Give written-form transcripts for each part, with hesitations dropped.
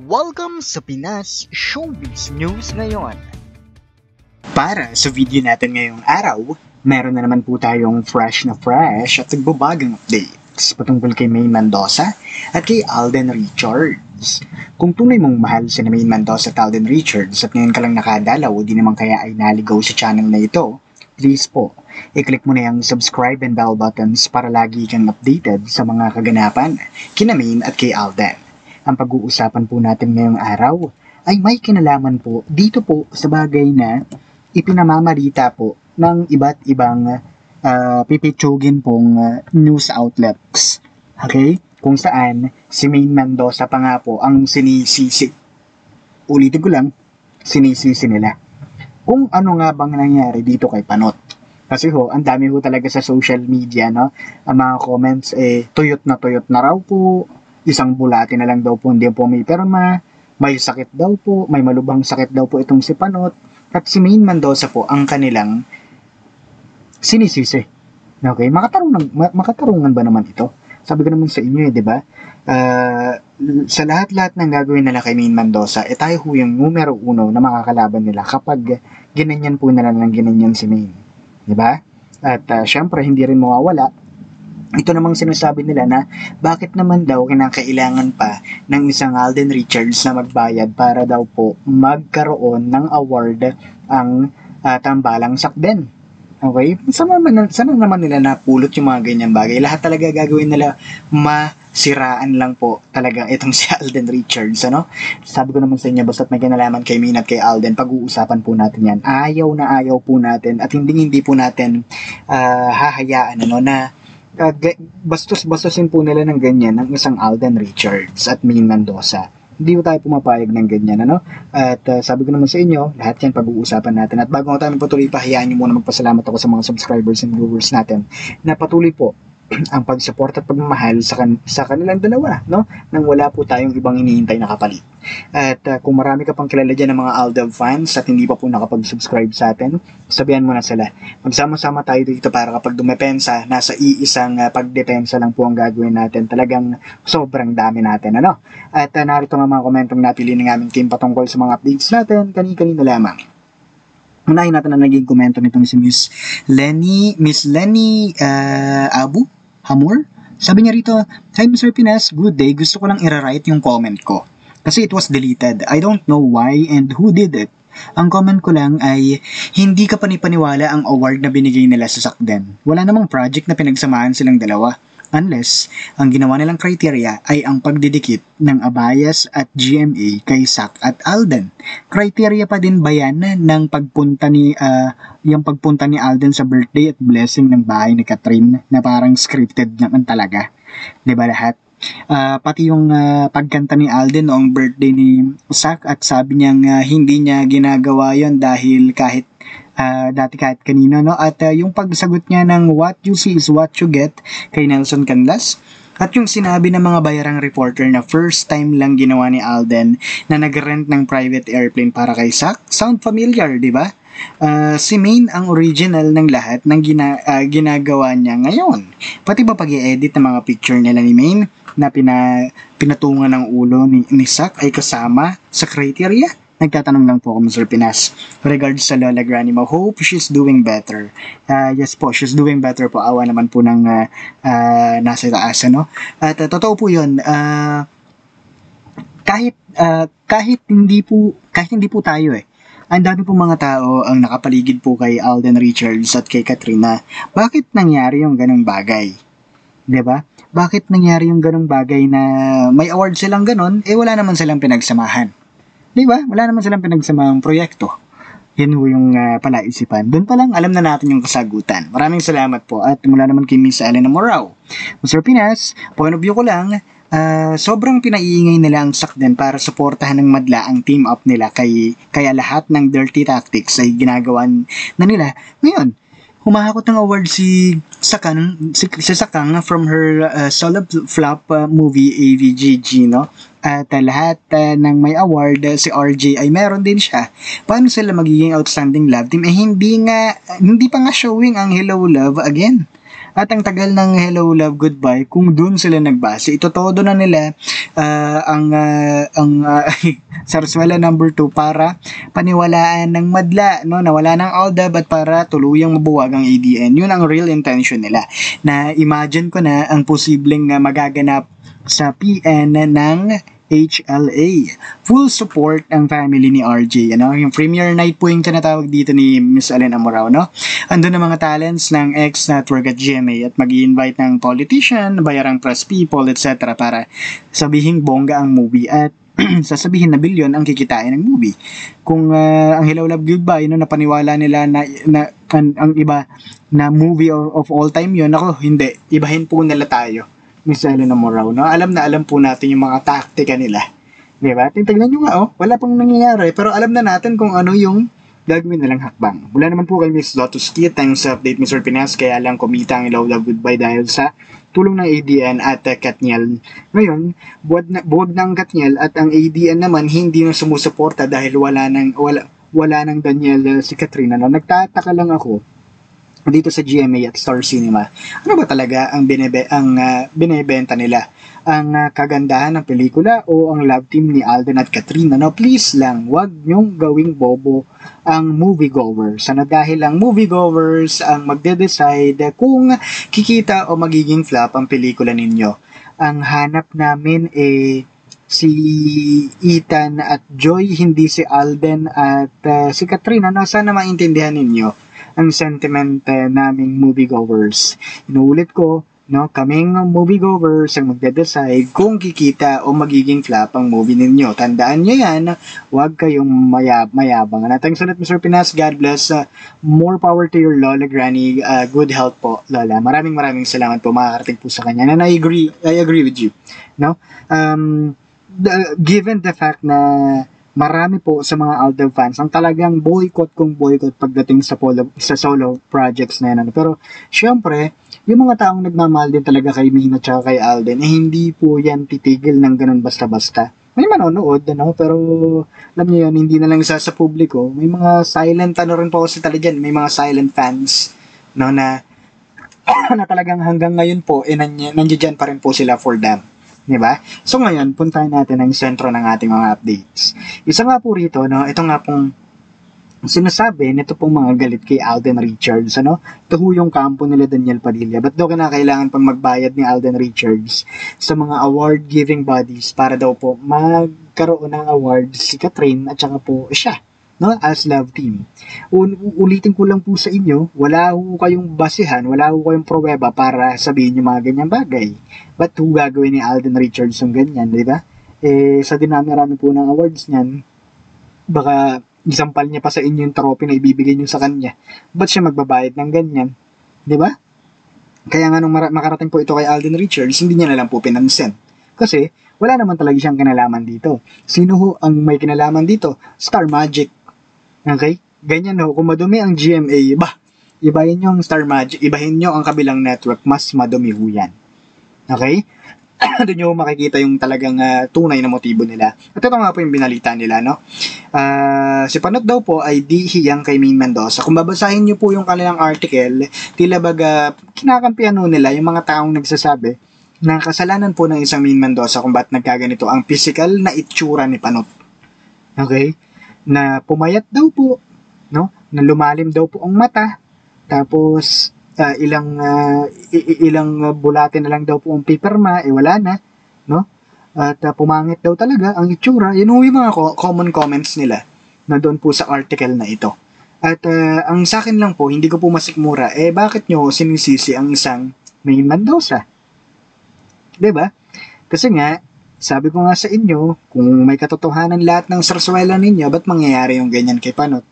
Welcome sa Pinas Showbiz News ngayon. Para sa video natin ngayong araw, meron na naman po tayong fresh at nagbabagang updates patungkol kay Maine Mendoza at kay Alden Richards. Kung tunay mong mahal si Maine Mendoza at Alden Richards at ngayon ka lang nakadalaw, di naman kaya ay naligaw sa channel na ito, please po, i-click mo na yung subscribe and bell buttons para lagi kang updated sa mga kaganapan kina Maine at kay Alden. Ang pag-uusapan po natin ngayong araw ay may kinalaman po dito po sa bagay na ipinamamarita po ng iba't ibang pipitsugin pong news outlets. Okay? Kung saan si Maine Mendoza pa nga po ang sinisisi. Ulitin ko lang, sinisisi nila. Kung ano nga bang nangyari dito kay Panot. Kasi ang dami talaga sa social media, no? Ang mga comments tuyot na raw po. Isang bulati na lang daw po, hindi po may perma, may sakit daw po, may malubhang sakit daw po itong si Panot, at si Maine Mendoza po ang kanilang sinisisi. Okay, makatarungan ba naman ito? Sabi ko naman sa inyo di ba? Sa lahat-lahat ng gagawin nila kay Maine Mendoza, tayo ho yung numero uno na makakalaban nila kapag ginanyan po nila ng ginanyan si Maine. Di ba? At syempre, hindi rin mawawala ito namang sinasabi nila na bakit naman daw kinakailangan pa ng isang Alden Richards na magbayad para daw po magkaroon ng award ang Tambalang Sakden. Okay? Saan naman nila napulot yung mga ganyan bagay? Lahat talaga gagawin nila masiraan lang po talaga itong si Alden Richards. Ano? Sabi ko naman sa inyo, basta't may kinalaman kay Maine at kay Alden, pag-uusapan po natin yan. Ayaw na ayaw po natin at hindi po natin hahayaan na bastos-bastosin po nila ng ganyan ng isang Alden Richards at Maine Mendoza. Hindi po tayo pumapayag ng ganyan, ano? At sabi ko naman sa inyo, lahat yan pag-uusapan natin. At bago tayo magpatuloy, hayaan nyo muna magpasalamat ako sa mga subscribers and viewers natin na patuloy po ang pag-support at pagmamahal sa kanilang dalawa, no? Nang wala po tayong ibang hinihintay na kapalit. At kung marami ka pang kilala dyan ng mga Alden fans at hindi pa po nakapag-subscribe sa atin, sabihan mo na sila. Magsama-sama tayo dito para kapag dumepensa, nasa iisang pagdepensa lang po ang gagawin natin. Talagang sobrang dami natin, ano? At narito nga mga komentong napili ng aming team patungkol sa mga updates natin, kani-kanina lamang. Unahin natin ang naging komento nitong si Miss Lenny Abu Hamur. Sabi niya rito, "Hi Mr. Pinas, good day. Gusto ko lang i-write yung comment ko. Kasi it was deleted. I don't know why and who did it. Ang comment ko lang ay, hindi ka panipaniwala ang award na binigay nila sa Sakden. Wala namang project na pinagsamahan silang dalawa. Unless, ang ginawa nilang criteria ay ang pagdidikit ng Abayas at GMA kay Sak at Alden. Criteria pa din ba yan ng pagpunta ni Alden sa birthday at blessing ng bahay ni Catherine na parang scripted naman talaga? Diba lahat? Pati yung pagkanta ni Alden noong birthday ni Sak at sabi niyang hindi niya ginagawa yon dahil kahit kanino, no? At yung pagsagot niya ng what you see is what you get kay Nelson Canlas. At yung sinabi ng mga bayarang reporter na first time lang ginawa ni Alden na nag-rent ng private airplane para kay Sak. Sound familiar, di ba? Si Maine ang original ng lahat ng ginagawa niya ngayon. Pati ba pag-i-edit ng mga picture nila ni Maine na pinatungan ng ulo ni Sak ay kasama sa criteria? Nagtatanong lang po ako, Mr. Pinas. Regards sa Lola Granny mo, hope she's doing better. Yes po, she's doing better po. Awa naman po ng nasa taas, ano? At totoo po yun. Kahit hindi po tayo ang dami pong mga tao ang nakapaligid po kay Alden Richards at kay Katrina. Bakit nangyari yung ganong bagay? Diba? Bakit nangyari yung ganong bagay na may award silang ganon, wala naman silang pinagsamahan? Diba? Wala naman silang pinagsamahang proyekto. Yan ho yung palaisipan. Doon pa lang, alam na natin yung kasagutan. Maraming salamat po. At mula naman kay Miss Elena Morao. Mr. Pinas, point of view ko lang, sobrang pinaiingay nila ang Sakden para suportahan ng madla ang team up nila kaya lahat ng dirty tactics ay ginagawa na nila. Ngayon, humahakot ng award si Sakang from her solo flop movie AVGG, no? At lahat ng may award, si RJ ay meron din siya. Paano sila magiging outstanding love team? Hindi pa nga showing ang Hello Love again. At ang tagal ng Hello Love Goodbye, kung dun sila nagbase, ito todo na nila ang Sarsuela number 2 para paniwalaan ng madla, no? Nawala ng Aldab at para tuluyang mabuwag ang ADN. Yun ang real intention nila. Na imagine ko na ang posibleng magaganap sa PN ng HLA. Full support ang family ni RJ. Ano? Yung premiere night po yung tinatawag dito ni Miss Allen Amorao. No? Andun ang mga talents ng ex-network at GMA at mag-i-invite ng politician, bayarang press people, etc. para sabihing bongga ang movie at sasabihin na bilyon ang kikitain ng movie. Kung ang Hello Love Goodbye, no, napaniwala nila na ang iba na movie of all time yun, ako, hindi. Ibahin po nila tayo. Miss Elena Morao, no? Alam na alam po natin yung mga taktika nila. Di ba? Tingnan nyo nga, wala pang nangyayari. Pero alam na natin kung ano yung gagawin nilang hakbang. Wala naman po kay Miss Lotus Kit. Thanks sa update, Mr. Pinas. Kaya lang kumita ang Hello Love Goodbye dahil sa tulong ng ADN at Katniel. Ngayon, buwag ng Katniel at ang ADN naman hindi na sumusuporta dahil wala nang Daniel si Katrina. No? Nagtataka lang ako dito sa GMA at Star Cinema. Ano ba talaga ang binebenta nila? Ang kagandahan ng pelikula o ang love team ni Alden at Katrina? No, please lang, wag nyong gawing bobo ang moviegoers. Ano, dahil ang moviegoers ang magde-decide kung kikita o magiging flop ang pelikula ninyo. Ang hanap namin si Ethan at Joy, hindi si Alden at si Katrina. No, sana maintindihan ninyo ang sentiment naming moviegoers. Inuulit ko, no, kaming moviegoers ang magde-decide kung kikita o magiging flop ang movie ninyo. Tandaan nyo yan, huwag kayong mayabang. Thanks ulit, Mr. Pinas. God bless. More power to your Lola Granny. Good health po, Lola. Maraming salamat po, makakarating po sa kanya. And I agree with you. No? Given the fact na marami po sa mga Aldab fans ang talagang boycott pagdating sa solo projects na yan. Pero syempre, yung mga taong nagmamahal din talaga kay Mina at kay Alden, hindi po yan titigil ng ganun basta-basta. May manonood, pero alam niyo yun, hindi na lang isa sa publiko. May mga silent, rin po kasi talaga dyan, may mga silent fans, no, na talagang hanggang ngayon po, nandiyan pa rin po sila for them. Diba? So ngayon, puntahan natin ang sentro ng ating mga updates. Isa nga po rito, no, ito nga pong sinasabi nito pong mga galit kay Alden Richards, ano? Ito ho yung kampo nila Daniel Padilla. Ba't daw kinakailangan pang magbayad ni Alden Richards sa mga award-giving bodies para daw po magkaroon ng award si Catherine at saka po siya, no, as love team. Ulitin ko lang po sa inyo, wala ho kayong basihan, wala ho kayong pruweba para sabihin yung mga ganyang bagay. Ba't ho gagawin ni Alden Richards yung ganyan, di ba? Sa dinami-rami po ng awards niyan, baka isampal niya pa sa inyo yung trophy na ibibigay niyo sa kanya. Ba't siya magbabayad ng ganyan? Di ba? Kaya nga nung makarating po ito kay Alden Richards, hindi niya na lang po pinansin. Kasi wala naman talaga siyang kinalaman dito. Sino ho ang may kinalaman dito? Star Magic. Okay? Ganyan ho. Kung madumi ang GMA, ibahin nyo ang Star Magic, ibahin nyo ang kabilang network, mas madumi ho yan. Okay? Doon nyo makikita yung talagang tunay na motibo nila. At ito nga po yung binalita nila, no? Si Panot daw po ay di hiyang kay Maine Mendoza. Kung babasahin nyo po yung kanilang article, tila baga kinakampihan nila yung mga taong nagsasabi na kasalanan po ng isang Maine Mendoza kung ba't nagkaganito ang physical na itsura ni Panot. Okay? Na pumayat daw po, no? Na lumalim daw po ang mata, tapos ilang bulate na lang daw po ang pipirma, wala na, no? At pumangit daw talaga ang itsura. Yun yung mga common comments nila na doon po sa article na ito. At ang sa akin lang po, hindi ko po masikmura, bakit nyo sinisisi ang isang Maine Mendoza? Diba? Kasi nga, sabi ko nga sa inyo, kung may katotohanan lahat ng sarsuela ninyo, ba't mangyayari yung ganyan kay Panot?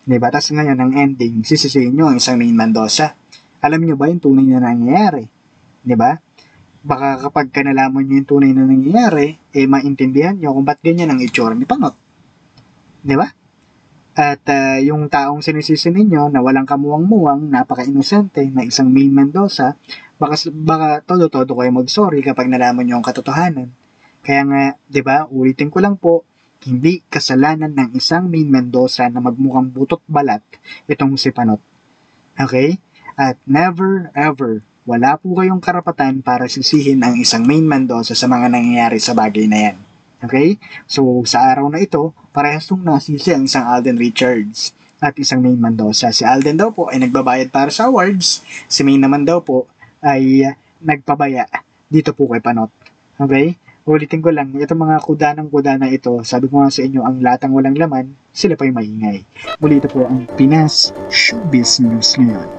Diba? Tapos ngayon, ang ending, sisisihin nyo ang isang Maine Mendoza. Alam nyo ba yung tunay na nangyayari? Diba? Baka kapag kanalaman nyo yung tunay na nangyayari, maintindihan nyo kung ba't ganyan ang itsura ni Panot. Diba? At yung taong sinisisi ninyo na walang kamuwang-muwang, napaka-inosente na isang Maine Mendoza, baka todo-todo kayo mag-sorry kapag nalaman nyo ang katotohanan. Kaya nga, diba, ulitin ko lang po, hindi kasalanan ng isang Maine Mendoza na magmukhang butot balat itong si Panot. Okay? At never ever, wala po kayong karapatan para sisihin ang isang Maine Mendoza sa mga nangyayari sa bagay na yan. Okay? So, sa araw na ito, parehas nung nasisi ang isang Alden Richards at isang Maine Mendoza. Si Alden daw po ay nagbabayad para sa awards. Si Maine naman daw po ay nagpabaya dito po kay Panot. Okay? Ulitin ko lang, itong mga kuda na ito, sabi ko nga sa inyo, ang latang walang laman, sila pa yung maingay. Muli ito po ang Pinas Showbiz News ngayon.